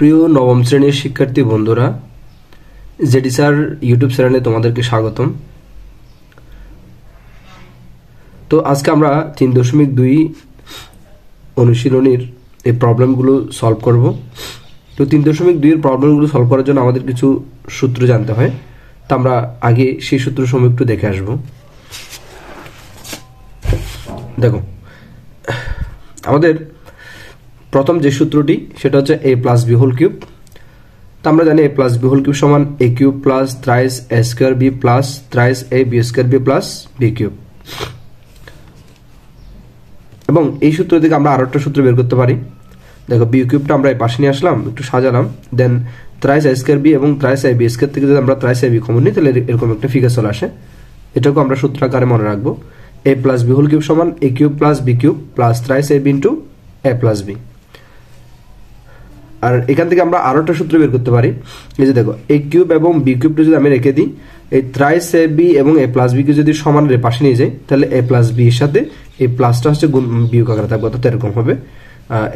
প্রিয় নবম শ্রেণীর শিক্ষার্থী বন্ধুরা, জেডি স্যার ইউটিউব চ্যানেলে তোমাদেরকে স্বাগতম। তো আজকে আমরা 3.2 অনুশীলনীর এই প্রবলেমগুলো সলভ করব। তো 3.2 এর প্রবলেমগুলো সলভ করার জন্য আমাদের কিছু সূত্র জানতে হয়। তো আমরা আগে সেই সূত্রসমূহ একটু দেখে আসব। দেখো, আমাদের প্রথম যে সূত্রটি সেটা হচ্ছে a plus B whole cube. তো আমরা জানি a plus B whole cube সমান a cube plus thrice a square B plus thrice a B square B plus B cube. এবং এই সূত্র থেকে আমরা আরো একটা সূত্র বের করতে পারি। দেখো, বি কিউবটা আমরা এই পাশে নিয়ে আসলাম, একটু সাজালাম, দেন থ্রাইস a স্কয়ার বি এবং থ্রাইস a বি স্কয়ার থেকে যদি আমরা থ্রাইস a বি কমন নিই তাহলে এরকম একটা ফিগার চলে আসে। এটাকে আমরা সূত্র আকারে মনে রাখবো। a plus B whole cube সমান a cube plus B cube plus thrice a B into a plus B. আর এখান থেকে আমরা আরো একটা সূত্র বের করতে পারি। এই যে দেখো, a কিউব এবং বি কিউবটা যদি আমি রেখে দিই, এই থ্রাইস a বি এবং a প্লাস বি কে যদি সমানের পাশে নিয়ে যাই তাহলে a প্লাস বি এর সাথে এই প্লাসটা হচ্ছে গুণ বিয়োগ আকারে থাকবে, অর্থাৎ এরকম হবে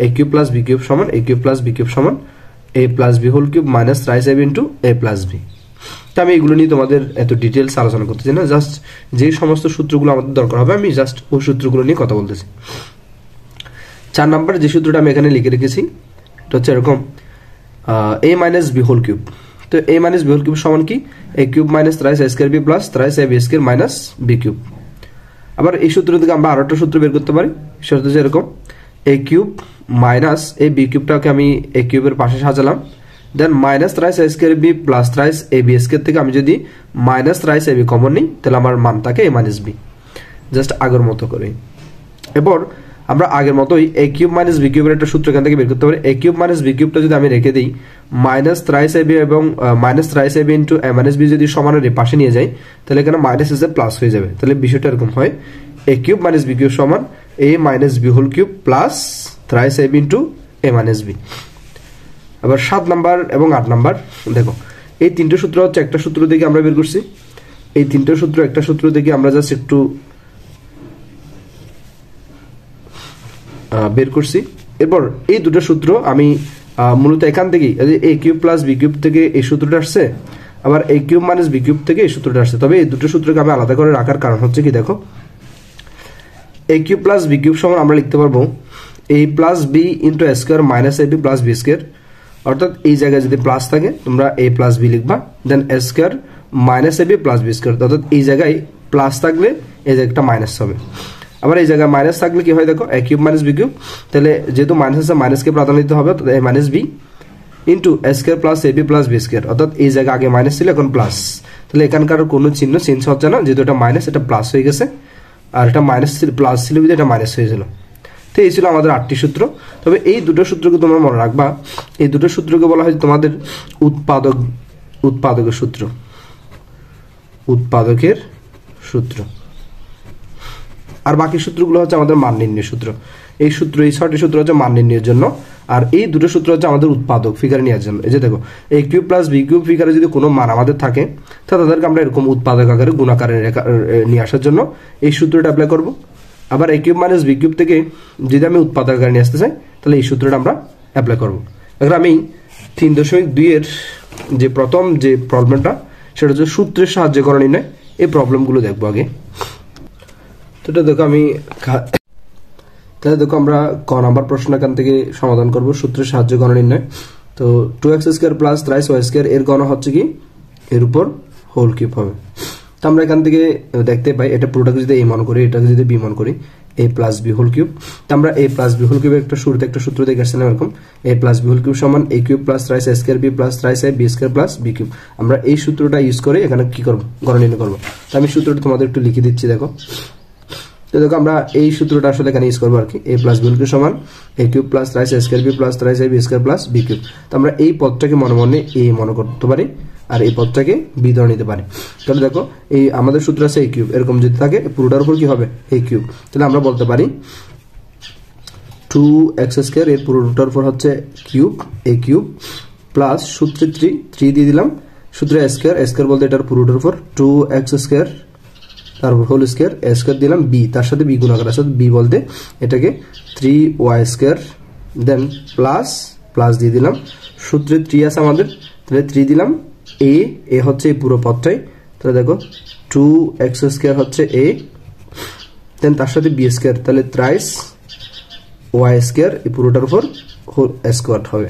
a cube plus B cube সমান a cube plus B cube সমান a plus B whole cube minus thrice a B into a plus B. তো আমি এগুলো নিয়ে তোমাদের এত ডিটেলস আলোচনা করতেছি না, জাস্ট যে সমস্ত সূত্রগুলো আমাদের দরকার হবে আমি জাস্ট ওই সূত্রগুলো নিয়ে কথা বলতেছি। 4 নম্বর যে সূত্রটা আমি এখানে লিখে রেখেছি এটা হচ্ছে এরকম a minus B whole cube. তো a minus B whole cube সমান কি a cube minus thrice a square B plus thrice a B square minus B cube. আবার এই সূত্র থেকে আমরা আরো একটা সূত্র বের করতে পারি, সেটা হচ্ছে এরকম a cube minus a B কিউবটাকে আমি a কিউবের পাশে সাজালাম, then minus thrice a square B plus thrice a B square থেকে আমি যদি minus thrice a B common নিই তাহলে আমার মান থাকে a মাইনাস বি, জাস্ট আগের মতো করে। এরপর আমরা আগের মতোই a কিউব মাইনাস বি কিউবের একটা সূত্র এখান থেকে বের করতে পারি। a কিউব মাইনাস বি কিউবটা যদি আমি রেখে দিই, মাইনাস থ্রাইস a বি এবং minus thrice a B into a minus b যদি সমানের পাশে নিয়ে যাই তাহলে এখানে মাইনাস এসে প্লাস হয়ে যাবে। তাহলে বিষয়টা এরকম হয় a cube minus B cube সমান a minus B whole cube plus thrice a B into a minus b. আবার 7 নাম্বার এবং 8 নাম্বার, দেখো এই তিনটে সূত্র হচ্ছে একটা সূত্র থেকে আমরা বের করছি। এই তিনটে সূত্র একটা সূত্র থেকে আমরা জাস্ট একটু বের করছি। এরপর এই দুটো সূত্র আমি মূলত এখান থেকেই a cube plus B cube থেকে এই সূত্রটা আসছে, আবার a cube minus B cube থেকে এই সূত্রটা আসছে। তবে এই দুটো সূত্রকে আমি আলাদা করে রাখার কারণ হচ্ছে কি, দেখো a cube plus B cube সমান আমরা লিখতে পারবো a plus b into a square minus a b plus b square, অর্থাৎ এই জায়গায় যদি প্লাস থাকে তোমরা a প্লাস বি লিখবা, then a square minus a b plus b square, অর্থাৎ এই জায়গায় প্লাস থাকলে এই জায়গাটা মাইনাস হবে। আবার এই জায়গায় মাইনাস থাকলে কি হয়, দেখো a cube minus B cube, তাহলে যেহেতু মাইনাস আছে মাইনাসকে প্রাধান্য দিতে হবে, অর্থাৎ a minus b into a square plus a b plus b square, অর্থাৎ এই জায়গায় আগে মাইনাস ছিল এখন প্লাস, তাহলে এখানকার কোনো চিহ্ন চেঞ্জ হচ্ছে না, যেহেতু এটা মাইনাস এটা প্লাস হয়ে গেছে, আর এটা মাইনাস প্লাস ছিল বিধে এটা মাইনাস হয়ে গেল। তো এই ছিল আমাদের 8টি সূত্র। তবে এই দুটো সূত্রকে তোমরা মনে রাখবা, এই দুটো সূত্রকে বলা হয় তোমাদের উৎপাদকের সূত্র, উৎপাদকের সূত্র। আর বাকি সূত্রগুলো হচ্ছে আমাদের মান নির্ণয়ের সূত্র। এই সূত্র, এই 6টি সূত্র হচ্ছে মান নির্ণয়ের জন্য, আর এই দুটো সূত্র হচ্ছে আমাদের উৎপাদক ফিগারে নেওয়ার জন্য। এই যে দেখো, a cube plus B cube ফিগারে যদি কোনো মান আমাদের থাকে তাহলে তাদেরকে আমরা এরকম উৎপাদক আকারে গুণ আকারে নিয়ে আসার জন্য এই সূত্রটা অ্যাপ্লাই করব। আবার a cube minus B cube থেকে যদি আমি উৎপাদক আকারে নিয়ে আসতে চাই তাহলে এই সূত্রটা আমরা অ্যাপ্লাই করব। এখন আমি 3.2 এর যে প্রথম যে প্রবলেমটা সেটা হচ্ছে সূত্রের সাহায্যে করা নির্ণয়, এই প্রবলেমগুলো দেখবো আগে। তো এটা দেখো, তাহলে দেখো আমরা ক নাম্বার প্রশ্ন এখান থেকে সমাধান করব সূত্রের সাহায্যে গণ নির্ণয়। তো 2x square plus thrice y square এর গণ হচ্ছে কি এর উপর হোল কিউব হবে। তো আমরা এখান থেকে দেখতে পাই এটা পুরোটাকে যদি a মনে করি, এটাকে যদি b মনে করি, a plus B whole cube. তো আমরা a প্লাস বি হোল কিউবের একটা শুরুতে একটা সূত্র দেখে আসছিলাম এরকম a plus B whole cube সমান a cube plus thrice a square b plus thrice a B square plus B cube. আমরা এই সূত্রটা ইউজ করে এখানে কি করব, গণ নির্ণয় করব। তো আমি সূত্রটা তোমাদের একটু লিখে দিচ্ছি। দেখো, তো দেখো আমরা এই সূত্রটা আসলে এখানে ইউজ করবো আর কি, a plus B whole cube সমান a cube plus thrice a square b plus thrice a B square plus B cube. তো আমরা এই পদটাকে মনে মনে a মনে করতে পারি আর এই পদটাকে b ধরে নিতে পারি। তাহলে দেখো, এই আমাদের সূত্র আছে a কিউব, এরকম যদি থাকে পুরোটার উপর কি হবে a কিউব, তাহলে আমরা বলতে পারি 2x স্কয়ার এর পুরোটার উপর হচ্ছে কিউব a কিউব প্লাস সূত্রে 3 দিয়ে দিলাম, সূত্রে a স্কয়ার বলতে এটার পুরোটার উপর 2x স্কয়ার তারপর হোল স্কয়ার a স্কয়ার দিলাম b, তার সাথে b গুণ আকার আছে, b বলতে এটাকে 3y স্কয়ার দেন প্লাস প্লাস দিয়ে দিলাম, সূত্রে 3 আছে আমাদের, তাহলে 3 দিলাম, এ হচ্ছে এই পুরো পদটাই, তাহলে দেখো 2x² হচ্ছে a, দেন তার সাথে b², তাহলে thrice y² এই পুরোটার উপর হোল স্কোয়ার হবে,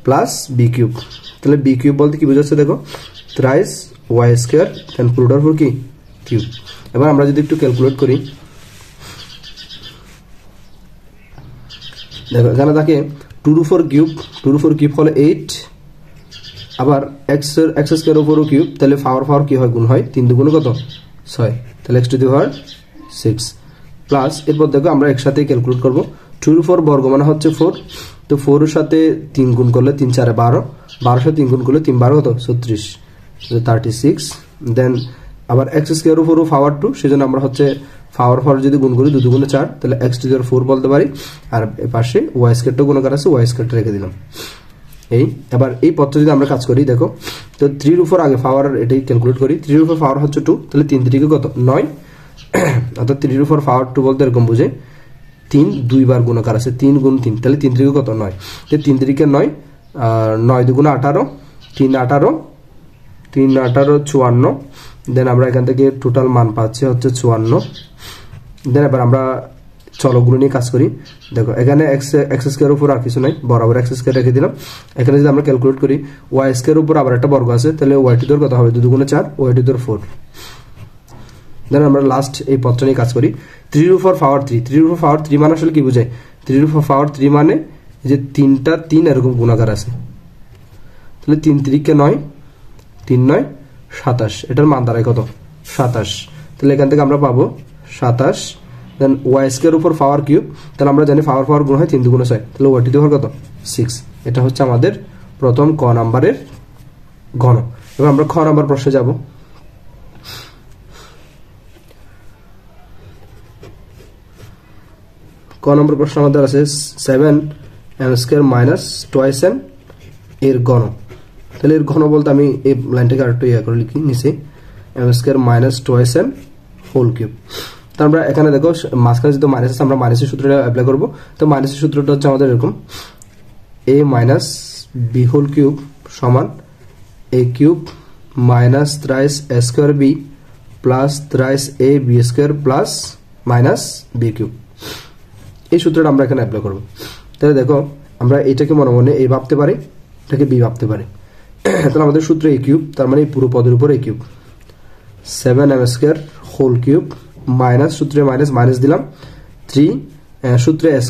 প্লাস b³, তাহলে b³ বলতে কি বোঝাচ্ছে দেখো thrice y² দেন পুরোটার উপর কি কিউব। এবার আমরা যদি একটু ক্যালকুলেট করি, দেখো এখানে থাকে 2^4 কিউব, 2^4 কিউব হলো 8, আবার x² উপরও কিউব, তাহলে পাওয়ার কি হয়, গুণ হয়, 3 দুগুণে কত 6, তাহলে x⁴ প্লাস, এরপর দেখো আমরা একসাথে ক্যালকুলেট করব, 2^4 বর্গ মানে হচ্ছে 4, তো 4 এর সাথে 3 গুণ করলে 3 4 12, 12 সাথে 3 গুণ করলে 3 12 কত 36, 36, দেন আবার x² উপরও পাওয়ার 2, সেজন্য আমরা হচ্ছে পাওয়ার যদি গুণ করি 2 দুগুণে 4, তাহলে x⁴ বলতে পারি, আর এই পাশে y² গুণাকার আছে, y² রেখে দিলাম। এবার এই পদটা যদি আমরা কাজ করি, দেখো তো 3 এর উপর আগে পাওয়ার এটাই ক্যালকুলেট করি, 3 এর উপর পাওয়ার হচ্ছে 2, তাহলে 3 3 কত 9, অর্থাৎ 3 এর উপর পাওয়ার 2 বলতে এরকম বুঝে 3 দুইবার গুণাকার আছে, 3 গুণ 3, তাহলে 3 3 কত 9, তাহলে 3 3 9, 9 দুগুণে 18, 3 18, 3 18 54, দেন আমরা এখান থেকে টোটাল মান পাচ্ছি হচ্ছে 54। দেন এবার আমরা চলকগুলো নিয়ে কাজ করি, দেখো এখানে x² উপর আর কিছু নাই, বরাবর x² রেখে দিলাম। এখানে যদি আমরা ক্যালকুলেট করি y² উপর আবার একটা বর্গ আছে, তাহলে y² কত হবে 2 দুগুণে 4, y² 4। দেন আমরা লাস্ট এই পদটা নিয়ে কাজ করি, 3 এর উপর পাওয়ার 3, 3 এর উপর পাওয়ার 3 মানে আসলে কি বোঝায়, 3 এর উপর পাওয়ার 3 মানে যে 3টা 3 এরকম গুণাকার আছে, তাহলে 3 3 9, 3 9 27, এটার মান দাঁড়ায় কত 27, তাহলে এখান থেকে আমরা পাবো 27। দেন y² উপর পাওয়ার কিউব, তাহলে আমরা জানি পাওয়ার গুণ হয় 3 দুগুণে 6, তাহলে y² কত 6। এটা হচ্ছে আমাদের প্রথম ক নাম্বারের ঘন। এবার আমরা খ নাম্বার প্রশ্নে যাব। ক নম্বর প্রশ্ন আমাদের আছে 7m² মাইনাস 2n এর ঘন। তাহলে এর ঘন বলতে আমি এই লাইনটাকে আরেকটু করে লিখি নিচে, m² minus 2n whole cube. তো আমরা এখানে দেখো মাঝখানে যেহেতু মাইনাস আছে, আমরা মাইনাসের সূত্রটা অ্যাপ্লাই করবো। তো মাইনাসের সূত্রটা হচ্ছে আমাদের এরকম, a minus b whole cube সমান a cube minus thrice a² b plus thrice a b² plus minus b cube. এই সূত্রটা আমরা এখানে অ্যাপ্লাই করবো। তাহলে দেখো আমরা এটাকে মনে মনে a ভাবতে পারি, এটাকে b ভাবতে পারি। তাহলে আমাদের সূত্র a কিউব, তার মানে এই পুরো পদের উপর a cube, 7m² whole cube minus সূত্রে মাইনাস দিলাম 3 সূত্রে a²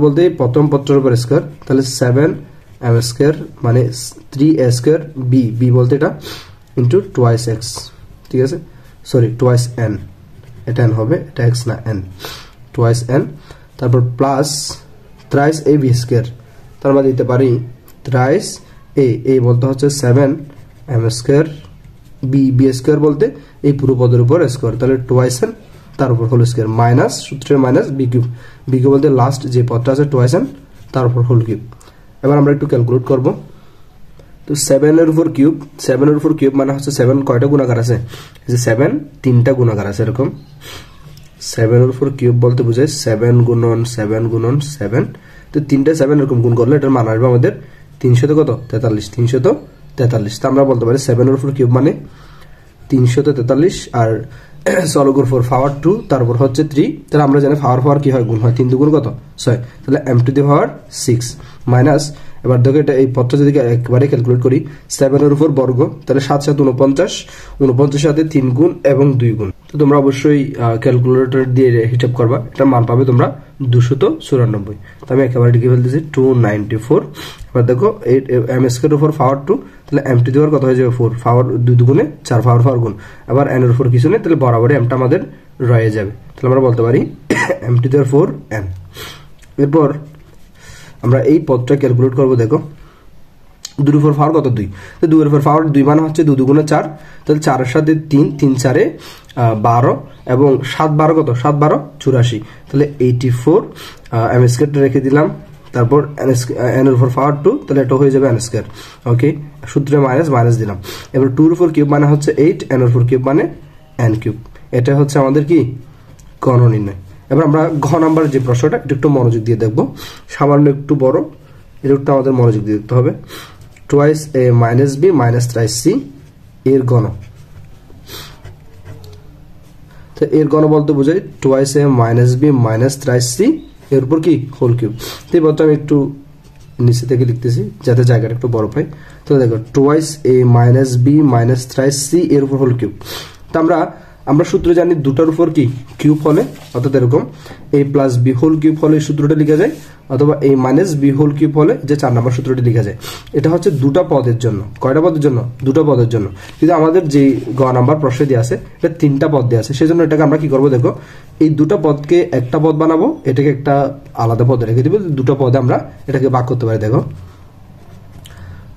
বলতে প্রথম পদটার উপর স্কয়ার, তাহলে 7m² মানে 3a² b বলতে এটা ইন্টু টুয়াইস x, ঠিক আছে, সরি টুয়াইস n, এটা n হবে, এটা x না n, টুয়াইস n, তারপর প্লাস thrice a b², তার মানে দিতে পারি thrice a বলতে হচ্ছে 7m² b² বলতে এই পুরো পদের উপর স্কয়ার, তাহলে টুয়াইস n তার উপর হোল স্কয়ার মাইনাস সূত্রে মাইনাস b কিউব বলতে লাস্ট যে পদটা আছে টুয়াইস n তার উপর হোল কিউব। এবার আমরা একটু ক্যালকুলেট করব। তো 7 এর উপর কিউব মানে হচ্ছে 7 কয়টা গুণাকার আছে, এই যে 7 তিনটা গুণাকার আছে এরকম, 7 এর উপর কিউব বলতে বোঝায় 7 গুণন 7 গুণন 7, তো তিনটা 7 এরকম গুণ করলে এটার মান আসবে আমাদের 343। তো আমরা বলতে পারি 7 এর উপর কিউব মানে 343, আর চলকের উপর পাওয়ার 2 তারপর হচ্ছে 3, তাহলে আমরা জানি পাওয়ার কি হয়, গুণ হয়, 3 দুগুণ কত 6, তাহলে m⁶ মাইনাস, এবার দেখো এটা এই পদটা যদি একবারে ক্যালকুলেট করি 7 এর উপর বর্গ, তাহলে 7 7 49 সাথে 3 গুণ এবং 2 গুণ। তো তোমরা অবশ্যই ক্যালকুলেটর দিয়ে হিসাব করবা, এটার মান পাবে তোমরা 294। তো আমি একেবারে লিখে ফেলতেছি 294। এবার দেখো m² উপর পাওয়ার 2, তাহলে m⁴ কত হয়ে যাবে 4, পাওয়ার 2 দুগুণে 4, পাওয়ার গুণ, আবার n এর উপর কিছু নেই, তাহলে বরাবরই mটা আমাদের রয়ে যাবে, তাহলে আমরা বলতে পারি m⁴ n। এরপর আমরা এই পদটা ক্যালকুলেট করব। দেখো 2 এর উপর পাওয়ার কত 2, তো 2 এর উপর পাওয়ার 2 মানে হচ্ছে 2 দুগুণে 4, তাহলে 4 এর সাথে 3, 3 4 12 এবং 7 12 কত 7 12 84, তাহলে 84 m² রেখে দিলাম, তারপর n এর উপর পাওয়ার 2, তাহলে এটা হয়ে যাবে n²। ওকে, সূত্রে মাইনাস দিলাম। এবার 2 এর উপর কিউব মানে হচ্ছে 8, n এর উপর কিউব মানে n কিউব। এটা হচ্ছে আমাদের কি ঘন নির্ণয়। এবার আমরা ঘ নাম্বার যে প্রশ্নটা একটু মনোযোগ দিয়ে দেখবো, সামান্য একটু বড় এই রুটটা আমাদের মনোযোগ দিয়ে দেখতে হবে। Twice A minus B minus thrice C এর ঘন। তো এর ঘন বলতে বোঝায় twice A minus B minus thrice C এর উপর কি হোল কিউব। তো এই পদটা আমি একটু নিচে থেকে লিখতেছি যাতে জায়গাটা একটু বড় পাই। তো দেখো twice A minus B minus thrice C এর উপর হোল কিউব। তো আমরা সূত্র জানি দুটার উপর কি কিউব হলে, অর্থাৎ এরকম a plus B whole cube হলে সূত্রটা লেখা যায়, অথবা a minus B whole cube হলে যে 4 নম্বর সূত্রটি লেখা যায়। এটা হচ্ছে দুটা পদের জন্য। কয়টা পদের জন্য? দুটো পদের জন্য। কিন্তু আমাদের যে গ নাম্বার প্রশ্নে দেওয়া আছে এটা 3টা পদ দেওয়া আছে, সেজন্য এটাকে আমরা কি করব দেখো, এই দুটো পদকে একটা পদ বানাবো, এটাকে একটা আলাদা পদে রেখে দিব, দুটো পদে আমরা এটাকে ভাগ করতে পারি। দেখো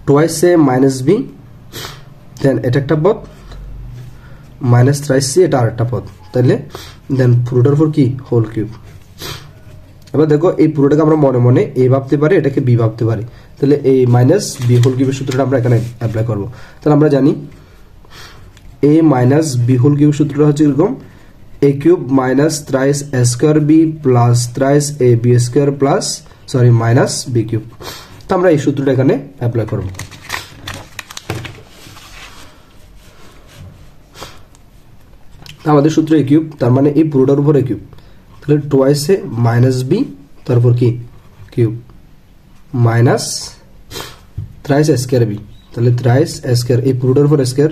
টুয়াইস এ মাইনাস বি, দেন এটা একটা পদ, মাইনাস থ্রাইস সি এটা আরেকটা পদ, তাহলে দেন পুরোটার উপর কি হোল কিউব। এবার দেখো এই পুরোটাকে আমরা মনে মনে এ ভাবতে পারি, এটাকে বি ভাবতে পারি, তাহলে এই মাইনাস বি হোল কিউবের সূত্রটা আমরা এখানে অ্যাপ্লাই করব। তাহলে আমরা জানি A minus B whole cube সূত্রটা হচ্ছে এরকম, A cube minus thrice A square B plus thrice A B square plus minus B cube. তো আমরা এই সূত্রটা এখানে অ্যাপ্লাই করব। আমাদের সূত্র এ কিউব, তার মানে এই পুরোটার উপর এ কিউব, তাহলে টুয়াইস এ মাইনাস বি তারপর কি cube minus thrice A square B, তাহলে থ্রাইস এ স্কয়ার এই পুরোটার উপর স্কয়ার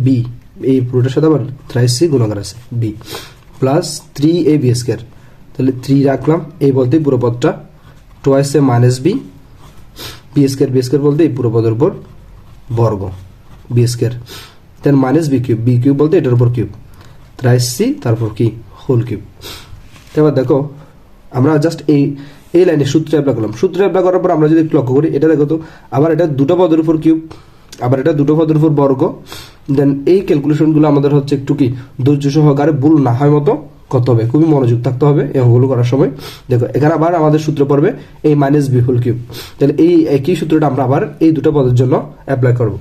বি, এই পুরোটার সাথে আবার থ্রাইস সি গুণাকার আছে B plus 3a B square, তাহলে 3 রাখলাম, এই বলতে পুরো পদটা twice A minus B B square বলতে এই পুরো পদের উপর বর্গ B square, than minus B cube বলতে এটার উপর কিউব, থ্রাইস সি তারপর কি হোল কিউব। এবার দেখো আমরা জাস্ট এই লাইনে সূত্র অ্যাপ্লাই করলাম। সূত্র অ্যাপ্লাই করার পর আমরা যদি একটু লক্ষ্য করি, এটা দেখো তো আবার এটা দুটো পদের উপর কিউব, আবার এটা দুটো পদের উপর বর্গ, দেন এই ক্যালকুলেশনগুলো আমাদের হচ্ছে একটু কি ধৈর্য সহকারে ভুল না হয় মতো করতে হবে, খুবই মনোযোগ থাকতে হবে এই অঙ্কগুলো করার সময়। দেখো এখানে আবার আমাদের সূত্র পড়বে এই মাইনাস বি হোল কিউব, তাহলে এই একই সূত্রটা আমরা আবার এই দুটো পদের জন্য অ্যাপ্লাই করব।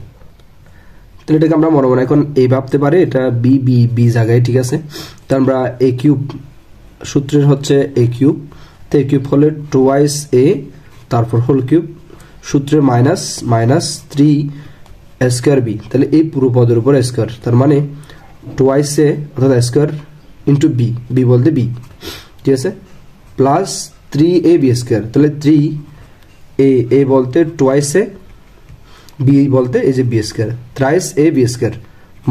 তাহলে এটাকে আমরা মনে মনে এখন এই ভাবতে পারি, এটা বি বি বি জায়গায়, ঠিক আছে। তো আমরা এ কিউব সূত্রের হচ্ছে এ কিউব, তো এ কিউব হলে টুয়াইস এ তারপর হোল কিউব, সূত্রে মাইনাস 3 স্কয়ার বি, তাহলে এই পুরো পদের উপর স্কয়ার, তার মানে টুয়াইস এ অর্থাৎ স্কয়ার ইন্টু বি, বি বলতে বি, ঠিক আছে, প্লাস 3a বি স্কয়ার, তাহলে 3a বলতে টুয়াইস এ, বি বলতে এই যে B square, thrice A B square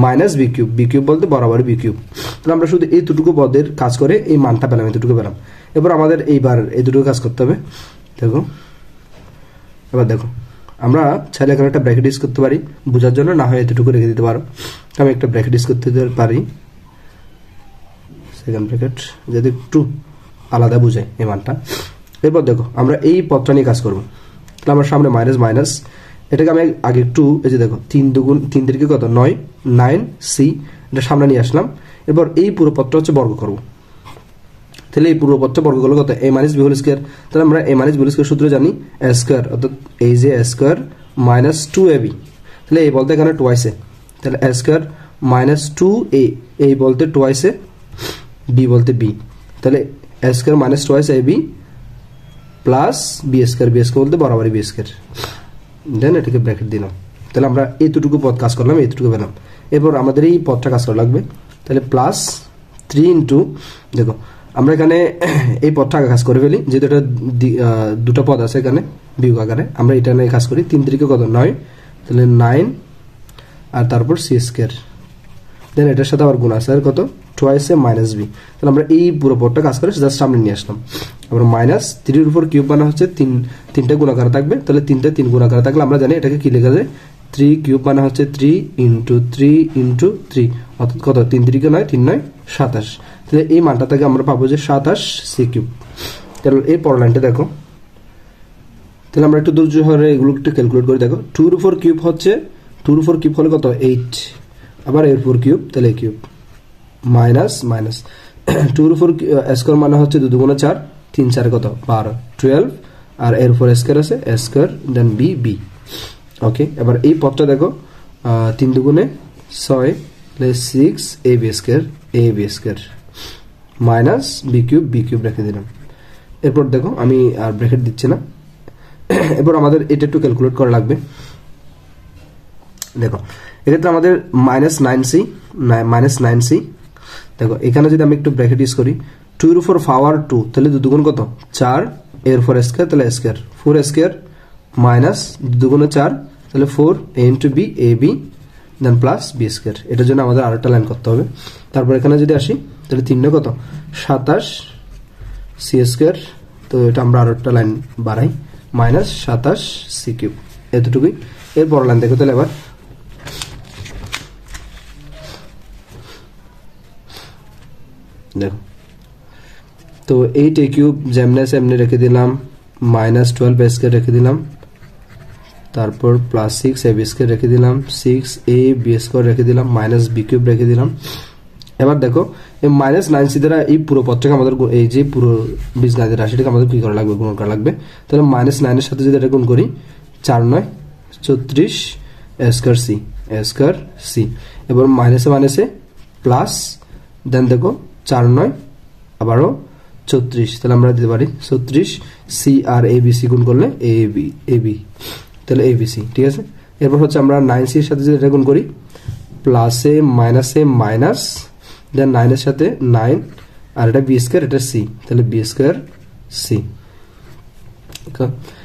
minus B cube বলতে বরাবর বি কিউব। তাহলে আমরা শুধু এই দুটুকু পদের কাজ করে এই মানটা পেলাম, এই দুটুকু পেলাম। এবার আমাদের এইবার এই দুটো কাজ করতে হবে। দেখো এবার দেখো আমরা চাইলে এখানে একটা ব্র্যাকেট ইউজ করতে পারি বোঝার জন্য, না হয় এতটুকু রেখে দিতে পারো। আমি একটা ব্র্যাকেট ইউজ করতে পারি, সেকেন্ড ব্র্যাকেট, যদি একটু আলাদা বুঝায় এই মানটা। এরপর দেখো আমরা এই পদটা নিয়ে কাজ করবো। তাহলে আমার সামনে মাইনাস, এটাকে আমি আগে একটু এই যে দেখো 3 দুগুণ 3 তিরিকে কত 9 সি, এটা সামনে নিয়ে আসলাম। এবার এই পুরো পদটা হচ্ছে বর্গ করব, তাহলে এই পুরো পদটা বর্গ করলে কত a minus B whole square, তাহলে আমরা a minus B whole square সূত্র জানি a স্কয়ার, অর্থাৎ এই যে a স্কয়ার মাইনাস 2ab, তাহলে এই বলতে এখানে টুয়াইস এ, তাহলে a স্কয়ার মাইনাস 2a, এই বলতে টুয়াইস এ, b বলতে b, তাহলে a square minus twice ab plus b square বলতে বরাবরই b স্কয়ার, দেন এটাকে ব্র্যাকেট দিলাম। তাহলে আমরা এইটুকু পদ কাজ করলাম, এইটুকু পেলাম। এরপর আমাদের এই পদটা কাজ করা লাগবে, তাহলে প্লাস 3 ইন্টু, দেখো আমরা এখানে এই পদটা আগে কাজ করে ফেলি, যেহেতু এটা দুটো পদ আছে এখানে বিয়োগ আকারে, আমরা এটা নিয়ে কাজ করি। 3 তিরিকে কত 9, তাহলে 9 আর তারপর সি স্কয়ার, দেন এটার সাথে আবার গুণ আছে আর কত টুয়াইস এ মাইনাস বি, তাহলে আমরা এই পুরো পদটা কাজ করে জাস্ট সামনে নিয়ে আসলাম। আমরা মাইনাস 3 এর উপর কিউব বানা হচ্ছে 3টা গুণাকার থাকবে, তাহলে 3 গুণাকার থাকলে আমরা জানি এটাকে কি লেখা যায়, 3 কিউব বানা হচ্ছে 3 ইন্টু 3 অর্থাৎ কত 3 তিরিকে 9 3 9 27, তাহলে এই মানটা থেকে আমরা পাবো যে 27 সি কিউব। তাহলে এই পরের লাইনটা দেখো, তাহলে আমরা একটু ধৈর্য ধরে এগুলো একটু ক্যালকুলেট করে দেখো, 2 এর উপর কিউব হচ্ছে 2 এর উপর কিউব হলে কত 8, আবার এর উপর কিউব, তাহলে কিউব মাইনাস 2 এর উপর স্কয়ার মানে হচ্ছে 2 দুগুণে 4, 3 4 কত 12 আর এর উপর স্কয়ার আছে স্কয়ার, দেন বি। ওকে, এবার এই পদটা দেখো 3 দুগুণে 6, তাহলে 6 a B square minus B cube রেখে দিলাম, এরপর দেখো আমি আর ব্র্যাকেট দিচ্ছি না, এরপর আমাদের এটা একটু ক্যালকুলেট করা লাগবে। দেখো এক্ষেত্রে আমাদের -9c দেখো এখানে যদি আমি একটু ব্র্যাকেট ইউজ করি 2 এর উপর পাওয়ার 2 তাহলে 2 দুগুণ কত 4 এর উপর স্কয়ার তাহলে স্কয়ার 4 স্কয়ার মাইনাস 2 দুগুণে 4 তাহলে 4 a into b ab then plus b square. এটার জন্য আমাদের আরেকটা লাইন করতে হবে। তারপর এখানে যদি আসি তাহলে 3 কত 27 c স্কয়ার, তো এটা আমরা আরেকটা লাইন বাড়াই মাইনাস 27 c কিউব, এতটুকুই। এর পরের লাইন দেখো তাহলে এবার দেখো, তো 8a কিউব যেমনে সেমনে রেখে দিলাম, -12 স্কয়ার রেখে দিলাম, তারপর প্লাস 6ab স্কয়ার রেখে দিলাম, 6ab স্কয়ার রেখে দিলাম, -b কিউব রেখে দিলাম। এবার দেখো এই -9c দ্বারা এই পুরো পদটাকে আমাদের, এই যে পুরো বীজগণিতের রাশিটাকে আমাদের কি করা লাগবে, গুণ করা লাগবে। তাহলে -9 এর সাথে যদি এটা গুণ করি 4 9 34 স্কয়ার c, এবার মাইনাসে প্লাস, দেন দেখো 4 9 আবারও 34, তাহলে আমরা দিতে পারি 34 c আর abc গুণ করলে ab, তাহলে abc, ঠিক আছে। এরপর হচ্ছে আমরা 9c এর সাথে যদি এটা গুণ করি প্লাসে মাইনাস, দেন 9 এর সাথে 9 আর এটা b স্কয়ার, এটা c, তাহলে b স্কয়ার c।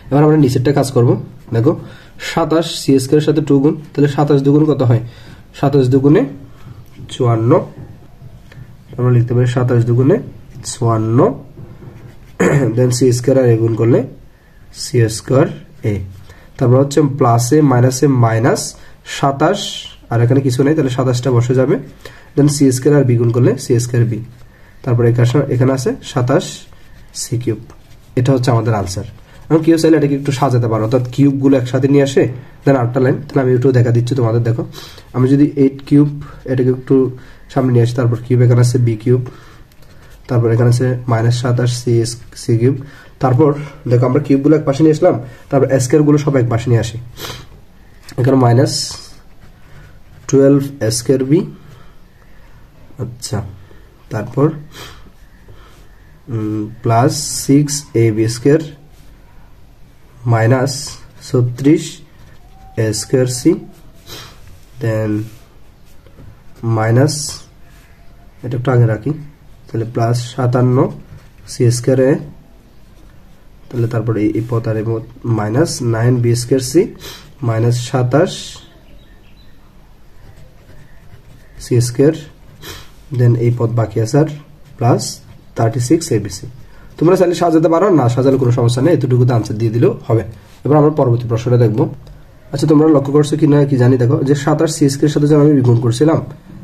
এবার আমরা নিচেরটা কাজ করব। দেখো 27 c স্কয়ারের সাথে 2 গুণ, তাহলে 27 দুগুণ কত হয় 27 দুগুণে 54, আমরা লিখতে পারি 27 দুগুণে 54, দেন c স্কয়ার আর a গুণ করলে c স্কয়ার a। তারপর হচ্ছে প্লাসে মাইনাস 27 আর এখানে কিছু নেই, তাহলে 27টা বসে যাবে, দেন c স্কয়ার আর b গুণ করলে c স্কয়ার b। তারপর এখানে আছে 27 c কিউব। এটা হচ্ছে আমাদের আনসার। এখন কেউ চাইলে এটাকে একটু সাজাতে পারো, অর্থাৎ কিউবগুলো একসাথে নিয়ে আসে দেন আটটা লাইন। তাহলে আমি একটু দেখা দিচ্ছি তোমাদের। দেখো আমি যদি 8 কিউব এটাকে একটু সামনে নিয়ে আসি, তারপর কিউব এখানে আছে b কিউব, তারপর এখানে আছে -27 c কিউব। তারপর দেখো আমরা কিউবগুলো এক পাশে নিয়ে আসলাম, তারপর স্কয়ার গুলো সব এক পাশে নিয়ে আসি। এখানে -12 স্কয়ার b, আচ্ছা, তারপর plus 6ab square minus 36 square c, than minus, এটা একটু আগে রাখি, তাহলে প্লাস 57 c স্কয়ার a, তাহলে তারপরে এই পদ আর minus 9b square c minus 27 c square, then এই পদ বাকি আছে আর প্লাস 36 abc। তোমরা চাইলে সাজাতে পারো, না সাজালে কোনো সমস্যা নেই, এতটুকুতে আনসার দিয়ে দিলেও হবে। এবার আমরা পরবর্তী প্রশ্নটা দেখবো। আচ্ছা তোমরা লক্ষ্য করছো কি না কি জানি, দেখো যে 27 c স্কয়ার সাথে যখন আমি গুণ করছিলাম,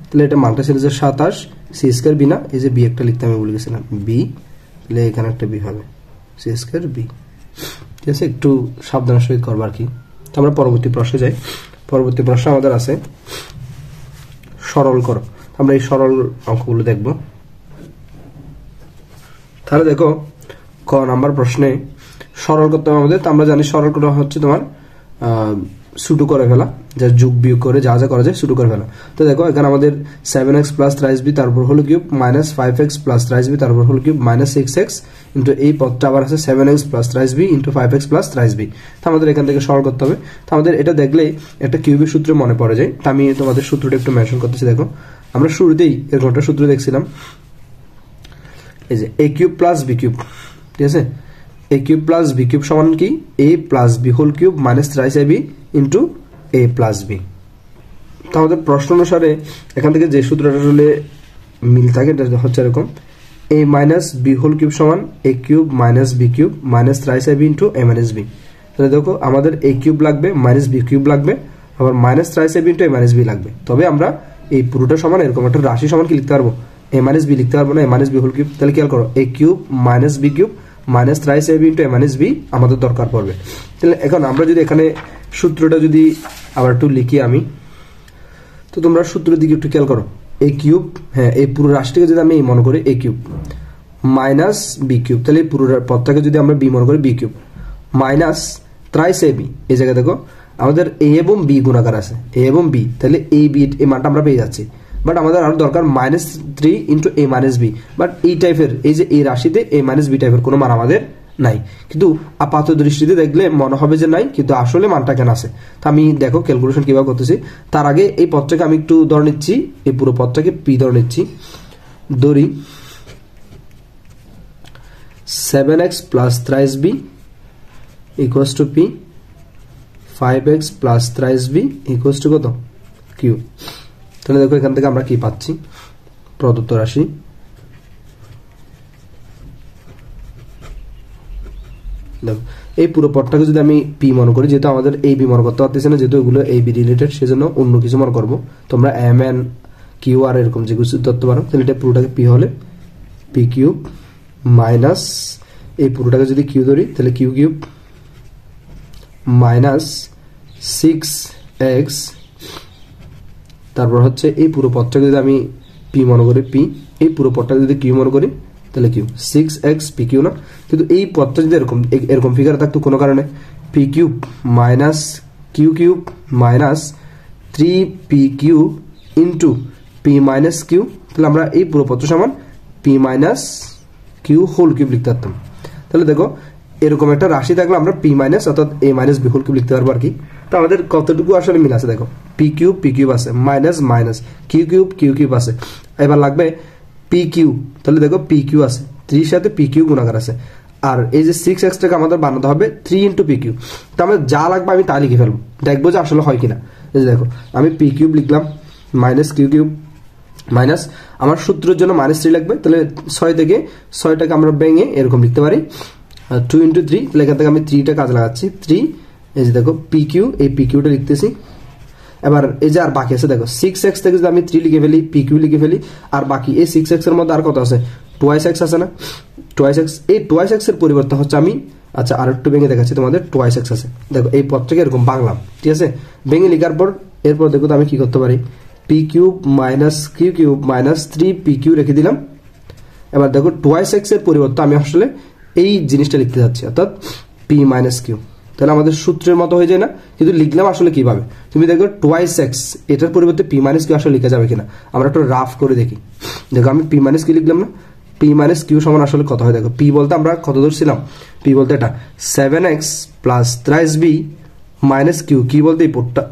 তাহলে এটা মানটা ছিল যে 27 c স্কয়ার b, না এই যে b একটা লিখতে আমি ভুলে গেছিলাম b, তাহলে এখানে একটা b হবে c স্কয়ার b, ঠিক আছে। একটু সাবধানের সহিত করবো আর কি। তো আমরা পরবর্তী প্রশ্নে যাই। পরবর্তী প্রশ্ন আমাদের আছে সরল করো। আমরা এই সরল অঙ্কগুলো দেখব। তাহলে দেখো ক নাম্বার প্রশ্নে সরল করতে হবে আমাদের। তো আমরা জানি সরল করা হচ্ছে তোমার ছোটো করে ফেলা, যা যোগ বিয়োগ করে যা যা করা যায় ছোটো করে ফেলা। তো দেখো এখানে আমাদের 7x প্লাস 30b তারপর হলো cube minus 5x plus 30b তারপর হলো কিউব মাইনাস 6x ইন্টু এই পদটা আবার আছে 7x plus 30b into 5x plus 30b। তো আমাদের এখান থেকে সরল করতে হবে। তো আমাদের এটা দেখলেই একটা কিউবের সূত্র মনে পড়ে যায়। তো আমি তোমাদের সূত্রটা একটু মেনশন করতেছি। দেখো আমরা শুরুতেই এরকম একটা সূত্র দেখছিলাম, এই যে a cube plus b cube, ঠিক আছে। a cube plus b cube সমান কি a plus b whole cube minus 30ab into a plus b। তো আমাদের প্রশ্ন অনুসারে এখান থেকে যে সূত্রটা আসলে মিল থাকে এটা হচ্ছে এরকম, a minus b whole cube সমান a cube minus b cube minus 30ab into a minus b। তাহলে দেখো আমাদের a কিউব লাগবে মাইনাস b কিউব লাগবে, আবার minus 30ab into a minus b লাগবে। তবে আমরা এই পুরোটা সমান এরকম একটা রাশি সমান কি লিখতে পারবো, a মাইনাস b লিখতে পারবো না, a minus b whole cube. তাহলে খেয়াল করো a cube minus b cube minus 30ab into a minus b আমাদের দরকার পড়বে। তাহলে এখন আমরা যদি এখানে সূত্রটা যদি আবার একটু লিখি আমি, তো তোমরা সূত্রের দিকে একটু খেয়াল করো। a কিউব, হ্যাঁ এই পুরো রাশিটাকে যদি আমি মনে করি a cube minus b cube, তাহলে এই পুরো পদটাকে যদি আমরা b মনে করি b কিউব মাইনাস 30ab, এই জায়গায় দেখো আমাদের a এবং b গুণাকার আছে, a এবং b, তাহলে a b এই মানটা আমরা পেয়ে যাচ্ছি। বাট আমাদের আরো দরকার -3 into a minus b. But এই টাইপের এই যে এই রাশিতে a মাইনাস বি টাইপের কোনো মান আমাদের নাই, কিন্তু আপাত দৃষ্টিতে দেখলে মনে হবে যে নাই, কিন্তু আসলে মানটা কেন আছে। তো আমি দেখো ক্যালকুলেশন কিভাবে করতেছি। তার আগে এই পদটাকে আমি একটু ধরে নিচ্ছি, এই পুরো পদটাকে পি ধরে নিচ্ছি। ধরি 7x plus thrice b equals to p, 5x plus thrice b equals to কত? কিউ। তাহলে দেখো এখান থেকে আমরা কি পাচ্ছি, প্রদত্ত রাশি দেখো এই পুরো পদটাকে যদি আমি পি মনে করি, যেহেতু আমাদের এই বি মনে করতে পারতেছি না, যেহেতু এগুলো এই বি রিলেটেড, সেজন্য অন্য কিছু মনে করবো। তোমরা এম এন কিউ আর এরকম যে কিছু ধরতে পারো। তাহলে এটা পুরোটাকে পি হলে পি কিউব মাইনাস এই পুরোটাকে যদি কিউ ধরি তাহলে কিউ কিউব মাইনাস 6x, তারপর হচ্ছে এই পুরো পদটাকে যদি আমি পি মনে করি পি, এই পুরো পদটাকে যদি কিউ মনে করি তাহলে কিউ 6x পি কিউ না, কিন্তু এই পদটা যদি এরকম এরকম ফিগার থাকতো কোনো কারণে p cube minus q cube minus 3p q into p minus q, তাহলে আমরা এই পুরো পদটা সমান p minus q whole cube লিখতে পারতাম। তাহলে দেখো এরকম একটা রাশি থাকলে আমরা পি মাইনাস অর্থাৎ এ মাইনাস বি হোল কিউব লিখতে পারবো আর কি। তো আমাদের কতটুকু আসলে মিল আছে দেখো, পি কিউব আছে, মাইনাস মাইনাস কিউ কিউব আছে, এবার লাগবে পি কিউ। তাহলে দেখো পি কিউ আছে, 3 সাথে পি কিউ গুণাকার আছে, আর এই যে 6x টাকে আমাদের বানাতে হবে 3 ইন্টু পি কিউ। তো আমাদের যা লাগবে আমি তা লিখে ফেলবো, দেখবো যে আসলে হয় কিনা। এই যে দেখো আমি পি কিউব লিখলাম মাইনাস কিউ কিউব মাইনাস, আমার সূত্রের জন্য -3 লাগবে, তাহলে 6 থেকে 6টাকে আমরা ভেঙে এরকম লিখতে পারি 2 ইন্টু 3, তাহলে এখান থেকে আমি 3টা কাজে লাগাচ্ছি 3। এই যে দেখো পি কিউ, এই পি কিউটা লিখতেছি। এবার এই যে আর বাকি আছে দেখো 6x থেকে যদি আমি 3 লিখে ফেলি, পি কিউ লিখে ফেলি, আর বাকি এই 6x এর মধ্যে আর কত আছে, 2x আছে না, 2x, এই 2x এর পরিবর্তে হচ্ছে আমি আচ্ছা আর একটু ভেঙে দেখাচ্ছি তোমাদের 2x আছে। দেখো এই পদটাকে এরকম বাংলাম, ঠিক আছে, ভেঙে লিখার পর এরপর দেখো তো আমি কি করতে পারি, p cube minus q cube minus 3p q রেখে দিলাম। এবার দেখো 2x এর পরিবর্তে আমি আসলে এই জিনিসটা লিখতে যাচ্ছি, অর্থাৎ পি মাইনাস কিউ। তাহলে আমাদের সূত্রের মতো হয়ে যায় না, কিন্তু লিখলাম আসলে কিভাবে, তুমি দেখো 2x এটার পরিবর্তে পি মাইনাস কিউ আসলে লিখা যাবে কিনা, আমরা একটু রাফ করে দেখি। দেখো আমি পি মাইনাস কিউ লিখলাম না, পি মাইনাস কিউ সমান আসলে কত হয় দেখো, পি বলতে আমরা কত ধরছিলাম, পি বলতে এটা 7x plus thrice B minus q, কি বলতে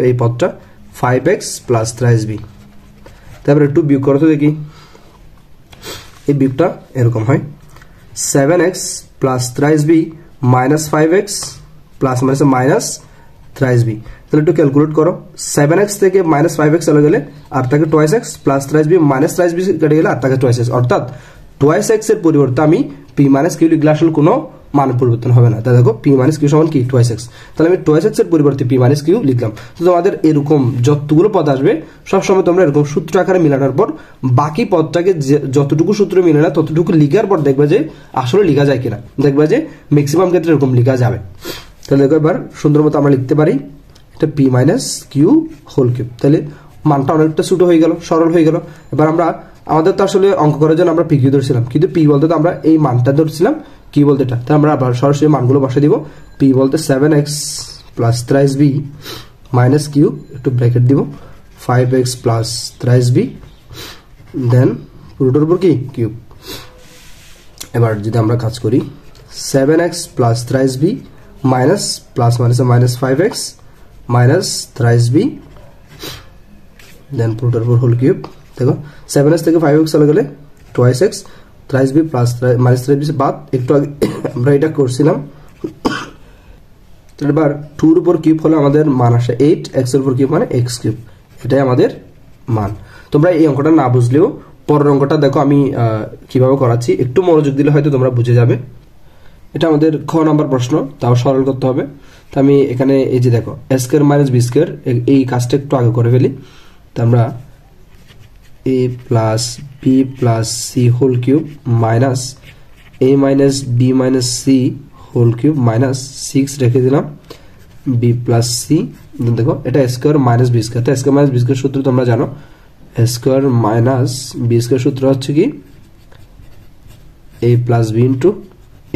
এই পদটা 5x প্লাস থ্রাইস বি। তারপরে একটু বিয়োগ করতে দেখি, এই বিয়োগটা এরকম হয় 7x plus thrice B minus 5x plus minus thrice b. তাহলে একটু ক্যালকুলেট করো, 7x থেকে মাইনাস 5x চলে গেলে আর থাকে 2x plus thrice B minus thrice b কেটে গেলে আর থাকে 2x, অর্থাৎ 2x এর পরিবর্তে আমি পি মাইনাস কিউ লিখলে আসলে কোনো মান পরিবর্তন হবে না। তাই দেখো পি মাইনাস কিউ সমান কি 2x, তাহলে আমি 2x এর পরিবর্তে পি মাইনাস কিউ লিখলাম। তো তোমাদের এরকম যতগুলো পদ আসবে সবসময় তোমরা এরকম সূত্র আকারে মিলানোর পর বাকি পদটাকে যতটুকু সূত্র মিলে না ততটুকু লিখার পর দেখবে যে আসলে লিখা যায় কিনা, দেখবে যে ম্যাক্সিমাম ক্ষেত্রে এরকম লিখা যাবে। তাহলে দেখো এবার সুন্দর মতো আমরা লিখতে পারি এটা p minus q whole cube, তাহলে মানটা অনেকটা ছোট হয়ে গেল, সরল হয়ে গেল। এবার আমরা আমাদের তো আসলে অঙ্ক করার জন্য আমরা পি কিউ ধরছিলাম, কিন্তু পি বলতে তো আমরা এই মানটা ধরছিলাম, কি বলতে এটা, তাই আমরা আবার সরাসরি মানগুলো বসে দিব। পি বলতে 7x plus thrice B minus q, একটু ব্র্যাকেট দিব, 5x plus thrice B, then পুরোটার উপর কি কিউব। এবার যদি আমরা কাজ করি 7x plus thrice B minus plus minus 5x minus thrice B, then পুরোটার উপর হোল কিউব। দেখো 7x থেকে 5x চলে গেলে 2x thrice b plus minus thrice b বাদ, একটু আগে আমরা এটা করছিলাম। এবার 2 এর উপর কিউব হলে আমাদের মান আসে 8, x এর উপর কিউব মানে x কিউব, এটাই আমাদের মান। তোমরা এই অঙ্কটা না বুঝলেও পরের অঙ্কটা দেখো আমি কিভাবে করাচ্ছি, একটু মনোযোগ দিলে হয়তো তোমরা বুঝে যাবে। এটা আমাদের খ নাম্বার প্রশ্ন, তাও সরল করতে হবে। তো আমি এখানে এই যে দেখো a square minus b square, এই কাজটা একটু আগে করে ফেলি। তো আমরা a plus b plus c whole cube minus a minus b minus c whole cube minus 6 রেখে দিলাম b প্লাস c। দেখো এটা a square minus b square, তো a square minus b square সূত্র তোমরা জানো, a square minus b square সূত্র হচ্ছে কি a plus b into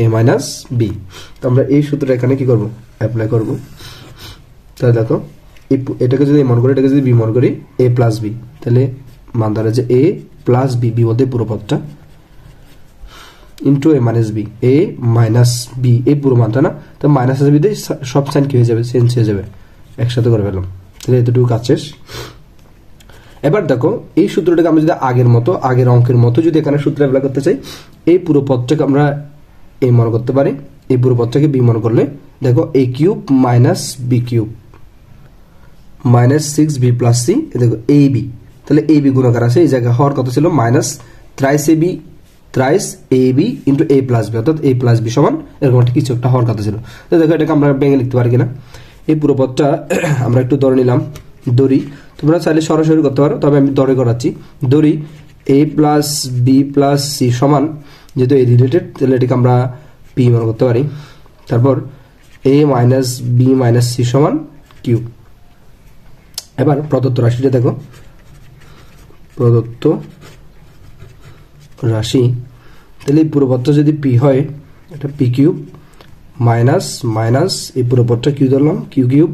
a minus b। তো আমরা এই সূত্রটা এখানে কি করব, অ্যাপ্লাই করব। তাহলে দেখো এটাকে যদি মনে করি, এটাকে যদি b মনে করি a প্লাস b, তাহলে মান দাঁড়ায় যে a প্লাস বি, বি বলতে পুরো পদটা, into a minus b, a minus b এই পুরো মানটা না, তো মাইনাস আসবে দিয়ে সব সাইন কি হয়ে যাবে, চেঞ্জ হয়ে যাবে, একসাথে করে ফেলাম। তাহলে এতটুকু কাজ শেষ। এবার দেখো এই সূত্রটাকে আমরা যদি আগের অঙ্কের মতো যদি এখানে সূত্র অ্যাপ্লাই করতে চাই, এই পুরো পদটাকে আমরা a মনে করতে পারি, এই পুরো পদটাকে b মনে করলে দেখো a cube minus B cube minus 6b plus c, দেখো ab, তাহলে ab গুণাকার আছে, এই জায়গায় হওয়ার কথা ছিল minus thrice ab into a plus b, অর্থাৎ a প্লাস বি সমান এরকম একটা কিছু একটা হওয়ার কথা ছিল। তো দেখো এটাকে আমরা ভেঙে লিখতে পারি কিনা, এই পুরো পদটা আমরা একটু ধরে নিলাম, দড়ি, তোমরা চাইলে সরাসরি করতে পারো, তবে আমি দড়ি করাচ্ছি। দড়ি a plus b plus c সমান, যেহেতু এই রিলেটেড তাহলে এটাকে আমরা p মনে করতে পারি, তারপর a minus B minus c সমান কিউব। এবার প্রদত্ত রাশিটা দেখো, প্রদত্ত রাশি, তাহলে এই পুরো পদটা যদি p হয়, এটা p কিউব মাইনাস মাইনাস এই পুরো পদটা কিউ ধরলাম, কিউ কিউব,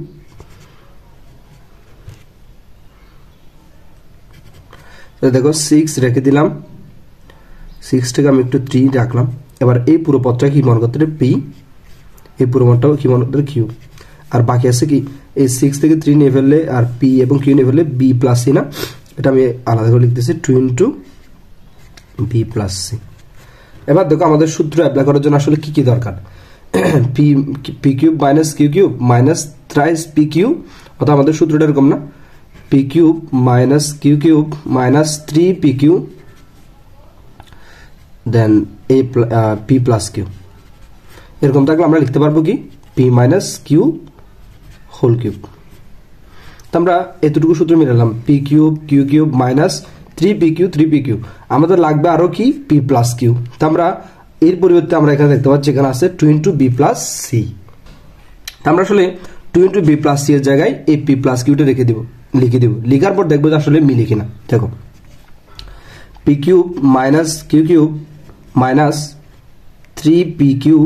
দেখো 6 রেখে দিলাম, 6 থেকে আমি একটু 3 রাখলাম। এবার এই পুরো পদটা কি মনে করতে p, এই পুরো পদটাও কি মনে করতে কিউ, আর বাকি আছে কি এই 6 থেকে 3 নিয়ে ফেললে আর p এবং q নিয়ে ফেললে b প্লাস c না, এটা আমি আলাদা করে লিখতেছি 2 ইন্টু b প্লাস c। এবার দেখো আমাদের সূত্র অ্যাপ্লাই করার জন্য আসলে কি কি দরকার, p cube minus q cube minus thrice p cube, অর্থাৎ আমাদের সূত্রটা এরকম না, p cube minus q cube minus 3p q then p plus q, এরকম থাকলে আমরা লিখতে পারবো কি p minus q whole cube. তো আমরা এতটুকু সূত্র মিলালাম, p cube q cube minus 3p q, আমাদের লাগবে আরো কি p প্লাস কিউ। তো আমরা এর পরিবর্তে আমরা এখানে দেখতে পাচ্ছি এখানে আছে 2 ইন্টু b প্লাস সি, তো আমরা আসলে 2 ইন্টু b প্লাস সি এর জায়গায় এই p প্লাস কিউটা লিখে দিব, লিখার পর দেখবো যে আসলে মিলে কিনা। দেখো p cube minus q cube minus 3p q,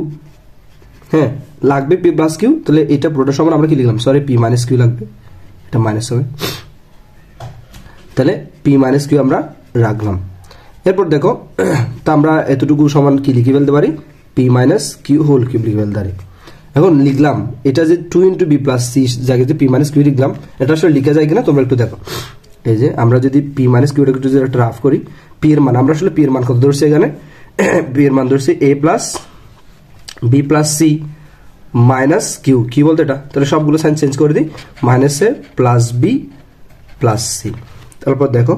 হ্যাঁ লাগবে p প্লাস কিউ, তাহলে এটা পুরোটা সমান আমরা কি লিখলাম, সরি p মাইনাস কিউ লাগবে, এটা মাইনাস হবে, তাহলে p মাইনাস কিউ আমরা রাখলাম। এরপর দেখো তো আমরা এতটুকু সমান কি লিখে ফেলতে পারি, p minus q whole cube লিখে ফেলতে পারি। এখন লিখলাম এটা যে 2 ইন্টু বি প্লাস সি জায়গাতে p মাইনাস কিউ লিখলাম, এটা আসলে লিখা যায় কিনা তোমরা একটু দেখো। এই যে আমরা যদি p মাইনাস কিউটা একটু যদি একটা রাফ করি, p এর মান আমরা আসলে p এর মান কত ধরছি এখানে, p এর মান ধরছি a plus b plus c minus q, কি বলতে এটা, তাহলে সবগুলো সাইন চেঞ্জ করে দিই, minus a plus b plus c. তারপর দেখো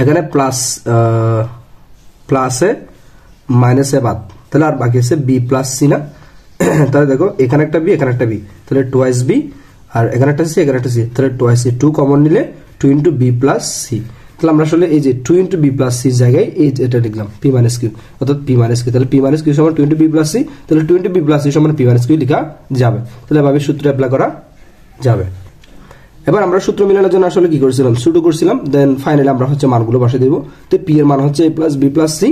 এখানে প্লাস এ মাইনাস এ বাদ, তাহলে আর বাকি আছে বি প্লাস সি না, তাহলে দেখো এখানে একটা বি এখানে একটা বি, তাহলে টোয়াইস বি, আর এখানে একটা সি এখানে একটা সি, তাহলে টোয়াইস সি, 2 কমন নিলে 2 ইন্টু বি প্লাস সি। তাহলে আমরা আসলে এই যে 2 ইন্টু বি প্লাস সির জায়গায় এই এটা লিখলাম p মাইনাস কিউ, অর্থাৎ p মাইনাস কিউ, তাহলে p মাইনাস কিউ সমান 2 ইন্টু বি প্লাস সি, তাহলে 2 ইন্টু বি প্লাস সি সমান p মাইনাস কিউ লেখা যাবে, তাহলে এভাবে সূত্র অ্যাপ্লাই করা যাবে। এবার আমরা সূত্র মিলানোর জন্য আসলে কি করছিলাম, শুরু করছিলাম, দেন ফাইনালি আমরা হচ্ছে মানগুলো বসে দিব। তো p এর মান হচ্ছে a plus b plus c,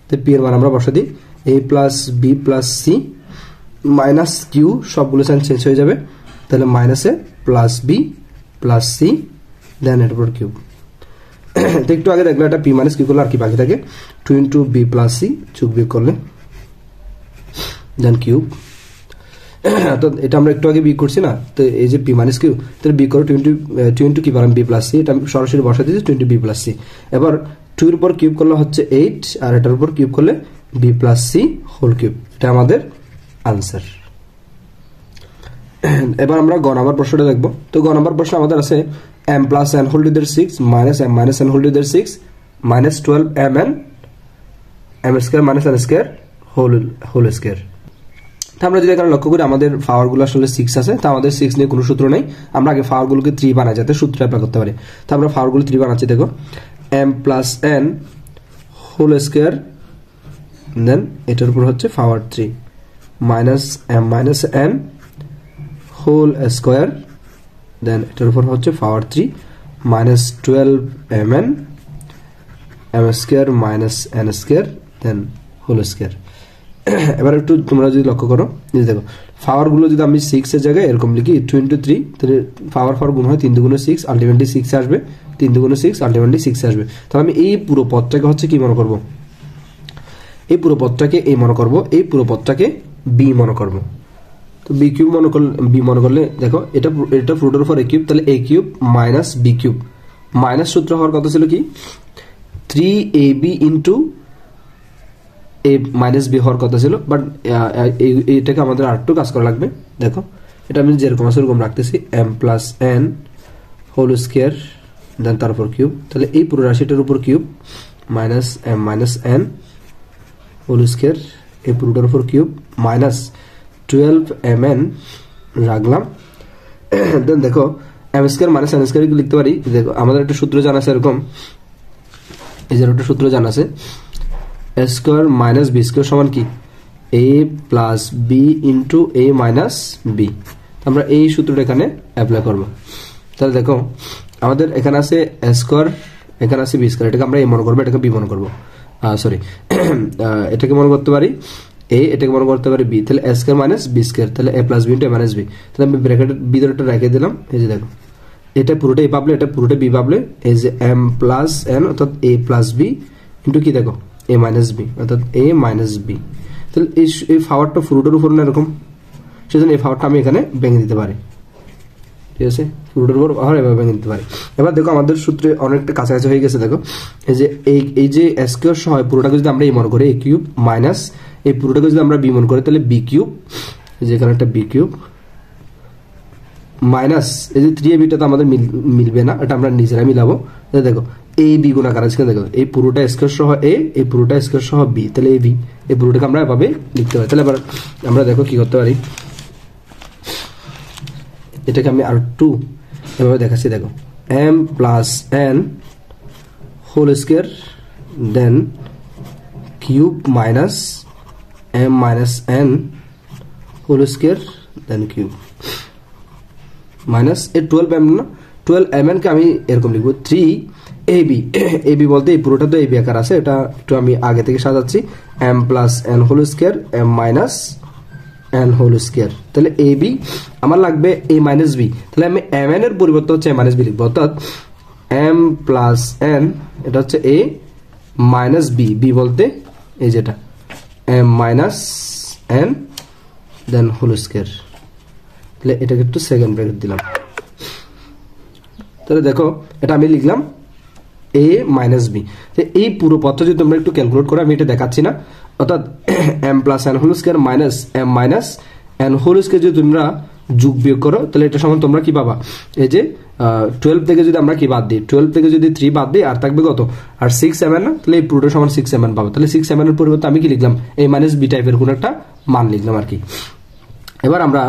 তো p এর মান আমরা বসে দিই a plus b plus c minus q, সবগুলো সাইন চেঞ্জ হয়ে যাবে, তাহলে minus a plus b plus c then এর উপর কিউব। তো একটু আগে দেখলে এটা p মাইনাস কিউ করলে আর কি বাকি থাকে 2 ইন্টু বি প্লাস সি, যোগ বিয়োগ করলে দেন কিউব। তো এটা আমরা একটু আগে বিয়োগ করছি না, তো এই যে p মাইনাস কিউ, তাহলে বিয়োগ করে 2 ইন্টু কি পারলাম বি প্লাস সি, এটা আমি সরাসরি বসা দিয়েছি 2 ইন্টু বি প্লাস সি। এবার 2 এর উপর কিউব করলে হচ্ছে 8, আর এটার উপর কিউব করলে b plus c whole cube, এটা আমাদের আনসার। এবার আমরা গ নাম্বার প্রশ্নটা দেখবো। তো গ নাম্বার প্রশ্ন আমাদের আছে m plus n whole to the 6 minus m minus n whole to the 6 minus 12 mn m square minus n square whole square. তো আমরা যদি এখানে লক্ষ্য করি আমাদের পাওয়ারগুলো আসলে 6 আছে, তো আমাদের 6 নিয়ে কোনো সূত্র নেই, আমরা আগে পাওয়ারগুলোকে 3 বানাই যাতে সূত্র অ্যাপ্লাই করতে পারি। তো আমরা পাওয়ারগুলো 3 বানাচ্ছি, দেখো m plus n whole square then এটার উপর হচ্ছে power 3 minus m minus n whole square then এটার উপর হচ্ছে power 3 minus 12 mn m square minus n square then whole square. এবার একটু তোমরা যদি লক্ষ্য করো, দেখো পাওয়ার গুলো যদি আমি 6 এর জায়গায় এরকম লিখি 2 ইন্টু 3, তাহলে পাওয়ার গুণ হয় 3 দুগুণে 6, আলটিমেটলি 6 আসবে, 3 দুগুণে 6 আলটিমেটলি 6 আসবে। তাহলে আমি এই পুরো পদটাকে হচ্ছে কি মনে করব, এই পুরো পদটাকে a মনে করব, এই পুরো পদটাকে b মনে করব। তো b কিউব মনে করলে দেখো এটা রুটের উপর a কিউব, তাহলে a cube minus b cube, minus সূত্র হওয়ার কথা ছিল কি 3ab into a minus b হওয়ার কথা ছিল, বাট এটাকে আমাদের আরেকটু কাজ করা লাগবে। দেখো এটা আমি যেরকম আছে এরকম রাখতেছি, m plus n whole square then তারপর কিউব, তাহলে এই পুরো রাশিটার উপর cube minus m minus n whole square এই পুরোটার উপর কিউব মাইনাস 12mn রাখলাম। দেন দেখো m square minus n square লিখতে পারি। দেখো আমাদের একটা সূত্র জানা আছে এরকম, এই যে একটা সূত্র জানা আছে a square minus b square সমান কি a plus b into a minus b। আমরা এই সূত্রটা এখানে অ্যাপ্লাই করব। তাহলে দেখো আমাদের এখানে আছে a স্কয়ার, এখানে আছে b স্কয়ার, এটাকে আমরা a মনে করব, এটাকে b মনে করব, সরি এটাকে মনে করতে পারি a, এটাকে মনে করতে পারি b। তাহলে a square minus b square, তাহলে a plus b into a minus b। তাহলে আমি ব্র্যাকেটের ভিতরটা রেখে দিলাম। এই যে দেখো এটা পুরোটা a পাবলে, এটা পুরোটা b পাবলে, এই যে m প্লাস n অর্থাৎ a প্লাস b ইনটু কি দেখো a মাইনাস b অর্থাৎ a মাইনাস b। তাহলে এই পাওয়ারটা পুরোটার উপর না এরকম, সেজন্য এই পাওয়ারটা আমি এখানে ভেঙে দিতে পারি, ঠিক আছে, পুরোটার উপর পাওয়ার এভাবে ভেঙে দিতে পারি। এবার দেখো আমাদের সূত্রে অনেকটা কাছাকাছি হয়ে গেছে। দেখো এই যে a স্কয়ার সহ পুরোটাকে যদি আমরা a মনে করি a কিউব মাইনাস এই পুরোটাকে যদি আমরা b মনে করি তাহলে b কিউব, যেখানে একটা b কিউব মাইনাস এই যে 3ab টা তো আমাদের মিলবে না, এটা আমরা নিজেরা মিলাবো। দেখো a b গুণাকার আছে, দেখো এই পুরোটা স্কয়ার সহ a, এই পুরোটা স্কয়ার সহ b, তাহলে ab এই পুরোটাকে আমরা এভাবে লিখতে পারি। তাহলে এবার আমরা দেখো কি করতে পারি, এটাকে আমি আর 2 এভাবে দেখাচ্ছি। দেখো m plus n whole square then cube minus m minus n whole square then cube minus এই 12m না, 12mn কে আমি এরকম লিখবো 3ab। ab বলতে এই পুরোটা তো ab আকার আছে, এটা একটু আমি আগে থেকে সাজাচ্ছি, m plus n whole square m minus n whole square. তাহলে ab আমার লাগবে a মাইনাস b, তাহলে আমি mn এর পরিবর্তে হচ্ছে a মাইনাস b লিখবো, অর্থাৎ m প্লাস n এটা হচ্ছে a মাইনাস b, b বলতে এই যেটা m minus n then whole square. তাহলে এটাকে একটু সেকেন্ড ব্র্যাকেট দিলাম। তাহলে দেখো এটা আমি লিখলাম a মাইনাস b। এই পুরো পথটা যদি তোমরা একটু ক্যালকুলেট করো, আমি এটা দেখাচ্ছি না, অর্থাৎ m plus n whole square minus m minus n whole square যদি তোমরা যোগ বিয়োগ করো তাহলে এটা সমান তোমরা কি পাবা, এই যে 12 থেকে যদি আমরা কি বাদ দিই, 12 থেকে যদি 3 বাদ দিই আর থাকবে কত, আর 6mn না, তাহলে এই পুরোটা সমান 6mn পাবো। তাহলে 6mn এর পরিবর্তে আমি কি লিখলাম a মাইনাস b টাইপের কোন একটা মান লিখলাম আর কি। এবার আমরা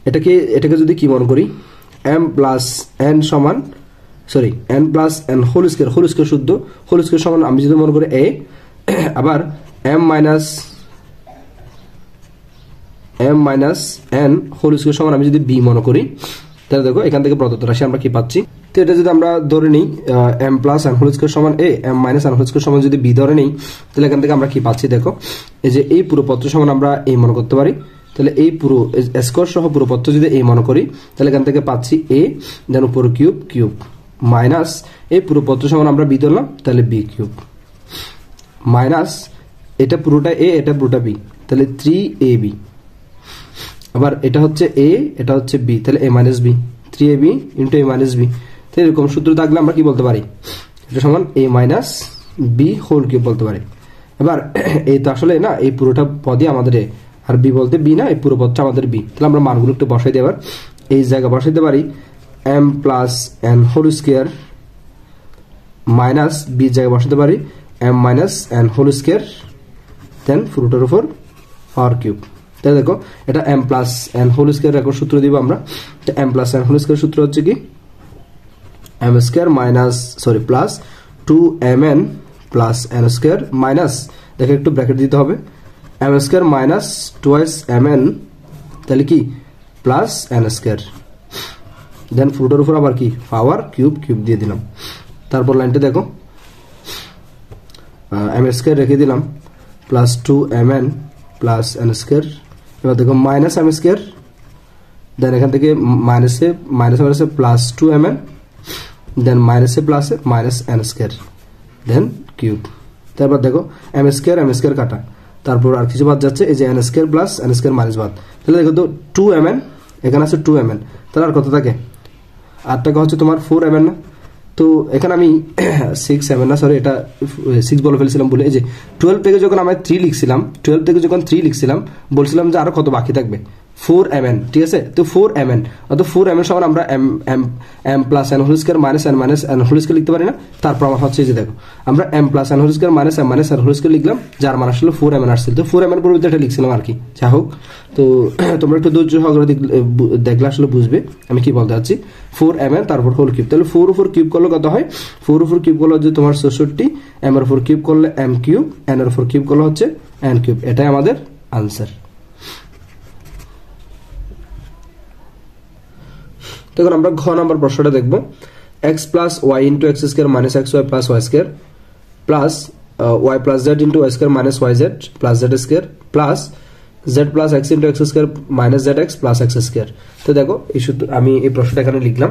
এটাকে যদি কি মনে করি m প্লাস n সমান sorry n plus n whole square শুদ্ধ হোল স্কয়ার সমান আমি যদি মনে করি a, আবার m minus n whole square সমান আমি যদি b মনে করি, তাহলে দেখো এখান থেকে প্রদত্ত রাশি আমরা কি পাচ্ছি। তো এটা যদি আমরা ধরে নিই m plus n whole square সমান a, m minus n whole square সমান যদি b ধরে নিই, তাহলে এখান থেকে আমরা কি পাচ্ছি, দেখো এই যে এই পুরো পত্র সমান আমরা a মনে করতে পারি। তাহলে এই পুরো স্কয়ার সহ পুরো পত্র যদি a মনে করি, তাহলে এখান থেকে পাচ্ছি a দেন উপর কিউব মাইনাস এই পুরো পত্র সমান আমরা b ধরলাম, তাহলে b কিউব মাইনাস এটা পুরোটা a এটা পুরোটা b, তাহলে 3ab। আবার এটা হচ্ছে a এটা হচ্ছে b, তাহলে a minus b 3ab into a minus b। তো এরকম সূত্র থাকলে আমরা কি বলতে পারি, এটা সমান a minus b whole cube বলতে পারি। এবার এই তো আসলে না এই পুরোটা পদই আমাদের a, আর b বলতে b না, এই পুরো পদটা আমাদের b। তাহলে আমরা মানগুলো একটু বসাই দিই। এবার এই জায়গা বসাইতে পারি m plus n whole square minus b জায়গা বসাতে পারি m minus n whole square then পুরোটার উপর পাওয়ার কিউব। তাহলে দেখো এটা m plus n whole square এখন সূত্র দিব আমরা। m plus n whole square সূত্র হচ্ছে কি m square minus sorry plus 2mn plus n square minus দেখো একটু ব্র্যাকেট দিতে হবে m square minus twice mn, তাহলে কি প্লাস n স্কয়ার দেন পুরোটার উপর আবার কি পাওয়ার কিউব দিয়ে দিলাম। তারপর লাইনটা দেখো m স্কয়ার রেখে দিলাম plus 2mn plus n square. এবার দেখো মাইনাস m স্কয়ার দেন এখান থেকে মাইনাসে plus 2mn then minus a plus a minus n square then cube. তারপর দেখো এম স্কোয়ার কাটা, তারপর আর কিছু বাদ যাচ্ছে, এই যে N square plus N square minus বাদ, তাহলে দেখো তো 2mn, এখানে আছে 2mn, তাহলে আর কত থাকে, আর টাকা হচ্ছে তোমার 4mn না। তো এখানে আমি 6mn না, সরি এটা 6 বলে ফেলছিলাম বলে, এই যে 12 থেকে যখন আমরা 3 লিখছিলাম, 12 থেকে যখন 3 লিখছিলাম বলছিলাম যে আরো কত বাকি থাকবে, 4mn, ঠিক আছে। তো 4mn, অর্থাৎ 4mn সমান আমরা m plus n whole square minus n whole square লিখতে পারি না। তারপর আমার হচ্ছে যে দেখো আমরা m plus n whole square minus n whole square লিখলাম, যার মান আসলে 4mn আসছিল। তো 4mn পরিবর্তে এটা লিখছিলাম আর কি, যা হোক। তো তোমরা একটু ধৈর্য সহকারে দেখলে আসলে বুঝবে আমি কি বলতে চাচ্ছি। 4mn তারপর হোল কিউব, তাহলে 4 উপর কিউব করলে কত হয়, 4 উপর কিউব করলে হচ্ছে তোমার 66, m এর উপর কিউব করলে m কিউব, n এর উপর কিউব করলে হচ্ছে n কিউব। এটাই আমাদের আনসার। দেখুন আমরা ঘ নাম্বার প্রশ্নটা দেখব। x plus y into x square minus x y plus y square plus y plus z into y square minus y z plus z square plus z plus x into x square minus z x plus x square. তো দেখো এই সূত্র আমি এই প্রশ্নটা এখানে লিখলাম।